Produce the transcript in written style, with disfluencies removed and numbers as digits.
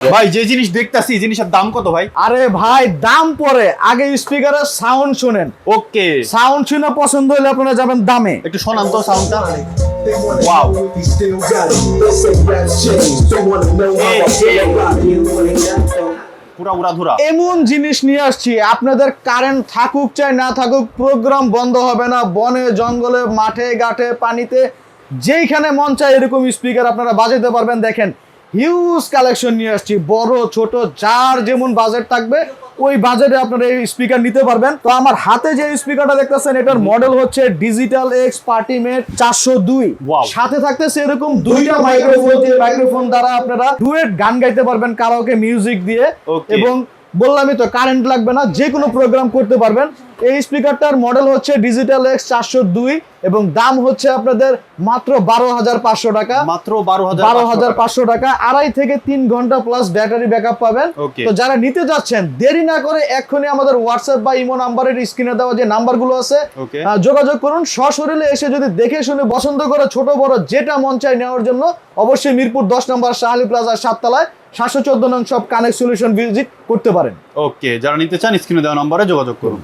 ভাই যে জিনিস দেখতাছি এই জিনিসের দাম কত ভাই? আরে ভাই দাম পরে আগে স্পিকারের সাউন্ড শুনেন। ওকে, সাউন্ড শুনে পছন্দ হলে আপনারা যাবেন দামে। একটু শোনান তো সাউন্ডটা। ওয়াও, পুরা উড়াধুরা। এমন জিনিস নিয়ে আসছি, আপনাদের কারেন্ট থাকুক চাই না থাকুক প্রোগ্রাম বন্ধ হবে না। বনে জঙ্গলে মাঠে ঘাটে পানিতে যেইখানে মন চায় এরকম স্পিকার আপনারা বাজাতে পারবেন। দেখেন হিউজ কালেকশন নিয়ে আসছি, বড় ছোট যার যেমন বাজেট থাকবে ওই বাজেটে আপনারা এই স্পিকার নিতে পারবেন। তো আমার হাতে যে স্পিকারটা দেখতেছেন এটার মডেল হচ্ছে ডিজিটাল এক্স পার্টিমেট 402। Wow. সাথে থাকতেছে এরকম দুইটা মাইক্রোফোন, যে মাইক্রোফোন দ্বারা আপনারা ডুয়েট গান গাইতে পারবেন কারাওকে মিউজিক দিয়ে। Okay. এবং বললামই তো কারেন্ট লাগবে না, যে কোনো প্রোগ্রাম করতে পারবেন। এই স্পিকারটার মডেল হচ্ছে ডিজিটাল এক্স 402 এবং দাম হচ্ছে আপনাদের মাত্র 12,500 টাকা। মাত্র 12,500 12,500 টাকা। 2.5 থেকে 3 ঘন্টা প্লাস ব্যাটারি ব্যাকআপ পাবেন। Okay. তো যারা নিতে যাচ্ছেন দেরি না করে এক্ষুনি আমাদের হোয়াটসঅ্যাপ বা ইমো নাম্বারের স্ক্রিনে দেওয়া যে নাম্বারগুলো আছে Okay. যোগাযোগ করুন। সশরীরে এসে যদি দেখে শুনে পছন্দ করে ছোট বড় যেটা মন চায় নেওয়ার জন্য অবশ্যই মিরপুর 10 নম্বর শাহালি প্লাজা 7 তলায় 714 নং শপ কানেক্ট সলিউশন ভিজিট করতে পারেন। ওকে, যারা নিতে চান স্ক্রিনে দেওয়া নম্বরে যোগাযোগ করুন।